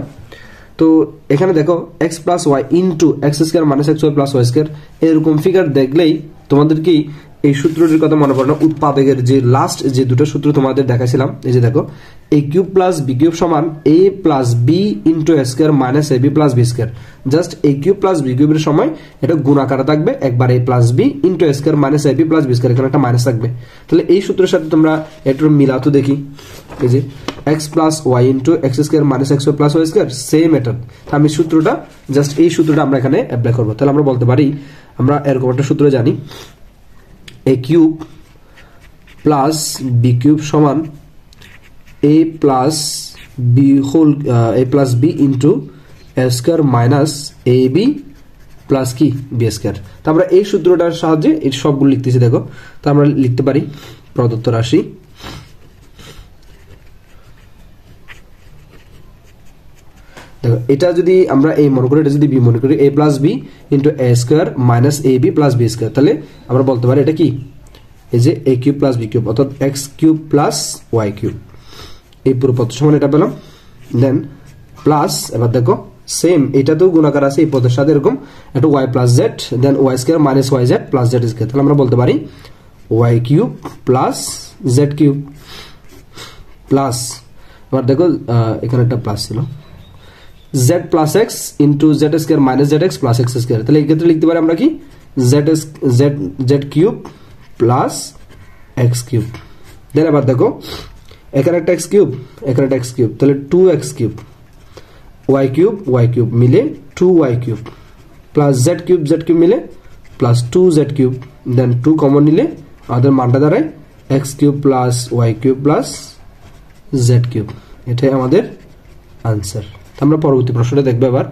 তো এখানে দেখো x plus y into x square minus x y plus y square, এরকম ফিগার দেখলেই তোমাদেরকেই এই সূত্রটির কথা মনে পড়ে না। উৎপাদকের যে লাস্ট যে দুটো সূত্র তোমাদের দেখাইছিলাম, এই যে দেখো a cube plus B cube সমান a plus b into a square minus a b plus b square. Just a cube plus b কিউবের সময় এটা গুণ আকারে থাকবে, একবার a plus b into a square minus a b plus b square, এখানে একটা মাইনাস থাকবে। তাহলে এই সূত্রের সাথে তোমরা একটু মিলাতো দেখি, এই যে x plus y into x square minus x y plus y square same এটা। আমি সূত্রটা জাস্ট এই সূত্রটা আমরা এখানে অ্যাপ্লাই করবো। তাহলে আমরা বলতে পারি, আমরা এরকম একটা সূত্র জানি, এ কিউব প্লাস বি কিউব সমান a plus B whole A plus b into a square minus a b plus কি বি স্কোয়ার। তো আমরা এই সূত্রটার সাহায্যে এই সবগুলো লিখতেছি। দেখো তো আমরা লিখতে পারি প্রদত্ত রাশি দেখো এটা যদি আমরা এই মনে করি, এটা যদি বি মনে করি, a plus b into a square minus a b plus b square, তাহলে আমরা বলতে পারি এটা কি, এই যে a cube plus B cube অর্থাৎ x cube plus y cube, এই পুরো পদ সমান এটা পেলাম। দেন প্লাস এবার দেখো সেম এটাতেও গুণাকার আছে এই পদের সাথে, এরকম একটা y plus z then y square minus y z plus z square, তাহলে আমরা বলতে পারি y cube plus z cube plus, এবার দেখো এখানে একটা প্লাস ছিল, z plus x into z square minus z x plus x square. তাহলে এই ক্ষেত্রে লিখতে পারি আমরা কি z cube plus x cube. Then আবার দেখো এখানে একটা এক্স কিউব, এখানে একটা এক্স কিউব, তাহলে 2x কিউব ওয়াই কিউব মিলে 2y cube plus z cube মিলে plus 2z cube, then 2 common নিলে আমাদের মানটা দাঁড়ায় x cube plus y cube plus z cube. এটাই আমাদের আনসার। আমরা পরবর্তী প্রশ্নটা দেখবো। এবার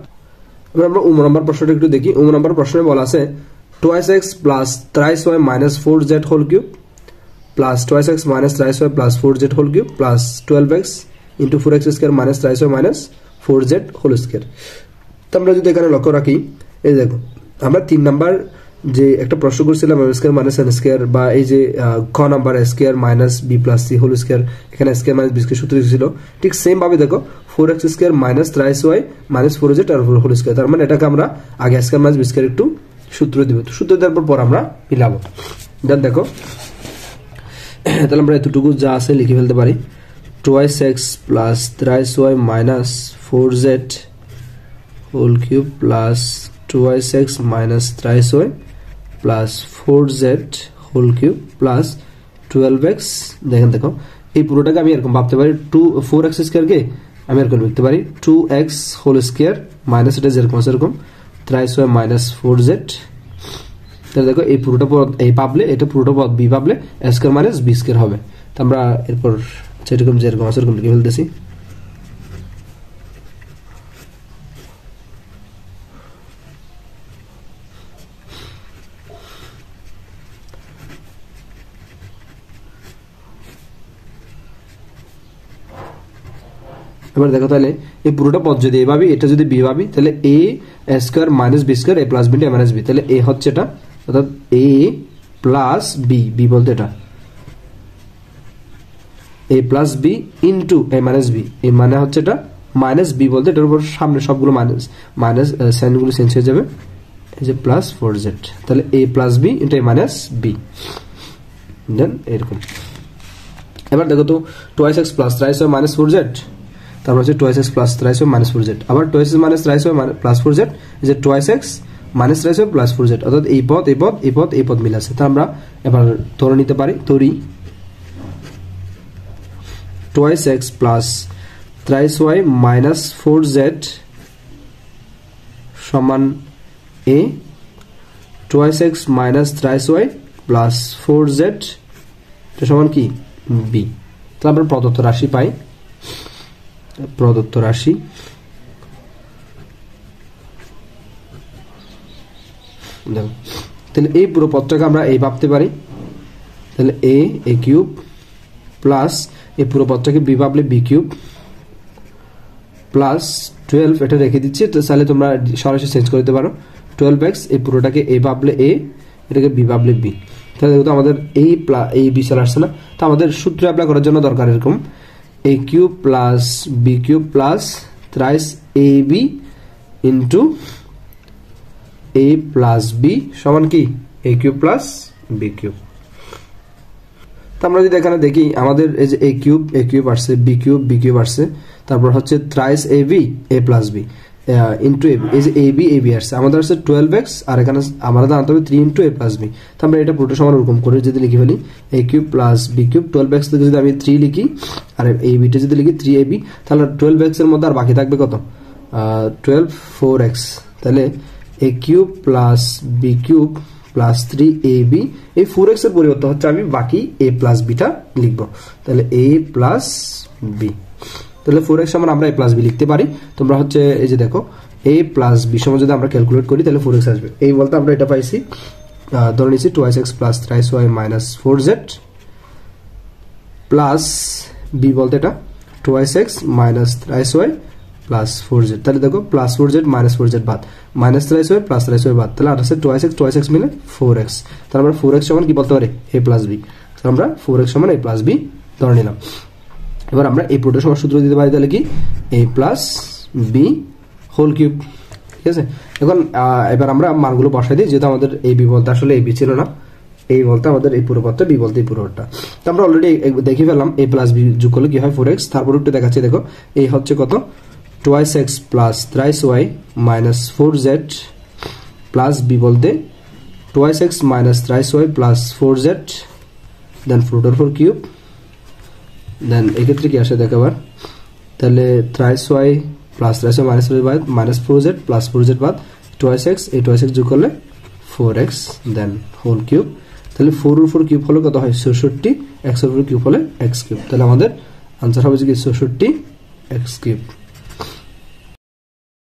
আমরা নম্বর প্রশ্নটা একটু দেখি। নম্বর প্রশ্নে বলা আছে twice x plus thrice y minus 4z whole cube plus twice x minus thrice y plus 4z whole cube plus 12x into 4x square minus thrice y minus 4z whole square। তো আমরা যদি এখানে লক্ষ্য রাখি, এই দেখো আমরা 3 number যে একটা প্রশ্ন করছিলাম m square minus n square, বা এই যে খ number a square minus b plus c whole square, এখানে a square minus b square সূত্র ছিল, ঠিক সেম ভাবে দেখো 4x square minus thrice y minus 4z আর হোল স্কয়ার, তার মানে এটাকে আমরা আগে a square minus b square একটু সূত্র দিব। তো সূত্র দেওয়ার পর আমরা মিলাবো। দেন দেখো তাহলে আমরা এতটুকু যা আছে লিখে ফেলতে পারি, twice x plus thrice y minus 4z whole cube plus twice x minus thrice y plus 4z whole cube plus 12x। দেখো এই পুরোটাকে আমি এরকম ভাবতে পারি 4x স্কয়ারকে আমি এরকম লিখতে পারি 2x হোল স্কয়ার মাইনাস এটা যেরকম আছে এরকম thrice y minus 4z। তাহলে দেখো এই পুরোটা পদ এই পাবলে, এটা পুরোটা পদ বি পাবলে a square minus b square হবে। তো আমরা এরপর যেরকম আছে এরকম লিখে ফেলতেছি। এবার দেখো তাহলে এই পুরোটা পদ যদি এ ভাবি, এটা যদি বি ভাবি, তাহলে এ স্কয়ার মাইনাস বি স্কয়ার এ প্লাস বি ইন্টু এ মাইনাস বি, তাহলে এ হচ্ছে এটা অর্থাৎ এ প্লাস বি বলতে এটা এ প্লাস বি ইন্টু এ মাইনাস বি, এই মানে হচ্ছে এটা মাইনাস বি বলতে এটার উপর সামনে সবগুলো মাইনাস সাইনগুলো চেঞ্জ হয়ে যাবে, এই যে প্লাস 4z, তাহলে a plus b into a minus b, then এরকম। এবার দেখো তো 2x plus 3y minus 4z, তারপর হচ্ছে 2x plus 3y minus 4z, আবার 2x minus 3y plus 4z, এই যে 2x minus 3y plus 4z, অর্থাৎ এই পদ এই পদ এই পদ এই পদ মিল আছে। তা আমরা এবার ধরে নিতে পারি, তৈরি 2x plus 3y minus 4z সমান a, 2x minus 3y plus 4z এটা সমান কি b। তো আমরা প্রদত্ত রাশি পাই, প্রদত্ত রাশি তাহলে এই পুরো পদটাকে আমরা এই ভাবতে পারি, তাহলে a কিউব প্লাস এই পুরো পদটাকে b ভাবলে b কিউব প্লাস 12, এটা রেখে দিচ্ছি, তো তাহলে তোমরা সরাসরি চেঞ্জ করে দিতে পারো, 12x এই পুরোটাকে a ভাবলে a, এটাকে b ভাবলে b, তাহলে দেখো তো আমাদের এই b চলে আসছে না। তো আমাদের সূত্র অ্যাপ্লাই করার জন্য দরকার এরকম a cube plus b cube plus thrice ab into a plus b সমান কি a cube plus b cube. তো আমরা যদি এখানে দেখি আমাদের এই যে a কিউব আসছে, b কিউব আসছে, তারপর হচ্ছে thrice ab a plus b into এই যে ab আসছে, আমাদের আসছে 12x, আর এখানে আমাদের আনতে হবে 3 ইন্টু a প্লাস b। তো আমরা এটা পুরোটা সমান ওরকম করে যদি লিখে ফেলি a cube plus b cube, 12x থেকে যদি আমি 3 লিখি আর ab টা যদি লিখি 3ab, তাহলে 12x এর মধ্যে আর বাকি থাকবে কত 4x, তাহলে a cube plus b cube plus 3ab, এই 4x এর পরিবর্তে হচ্ছে আমি বাকি a প্লাস b টা লিখবো, তাহলে a প্লাস b, তাহলে 4x সমান আমরা a প্লাস b লিখতে পারি। তোমরা হচ্ছে এই যে দেখো a প্লাস b সমান যদি আমরা ক্যালকুলেট করি তাহলে 4x আসবে, এই বলতে আমরা এটা পাইছি, ধরে নিচ্ছি 2x plus 3y minus 4z plus b বলতে এটা 2x minus 3y plus 4z, তাহলে দেখো প্লাস 4z মাইনাস 4z বাদ, মাইনাস 3y প্লাস 3y বাদ, তাহলে আর আছে 2x মিলে 4x, তাহলে আমরা 4x সমান কি বলতে পারি a প্লাস b, তাহলে আমরা 4x সমান a প্লাস b ধরে নিলাম। এবার আমরা এই পুরোটা সমান সূত্র দিতে পারি, তাহলে কি a plus b whole cube, ঠিক আছে। এখন এবার আমরা মানগুলো বসাই দিই, যেহেতু আমাদের এই b বলতে আসলে এই b ছিল না, এই বলতে আমাদের এই পুরো পদটা, b বলতে এই পুরোটা, তো আমরা অলরেডি দেখে ফেললাম a প্লাস b যোগ করলে কি হয় 4x, তারপর একটু দেখাচ্ছি, দেখো এই হচ্ছে কত 2x plus 3y minus 4z plus b বলতে 2x minus 3y plus 4z, দেন ফ্রুটের 4 কিউব, দেন এক্ষেত্রে কি আসে দেখো আবার, তাহলে 3y plus 3y minus 3y বাদ মাইনাস 4z প্লাস 4z বাদ 2x, এই 2x যোগ করলে 4x, দেন হোল কিউব, তাহলে 4 এর 4 কিউব হলে কত হয় 66, x এর 4 কিউব হলে x কিউব, তাহলে আমাদের আনসার হবে যে কি 66 x কিউব।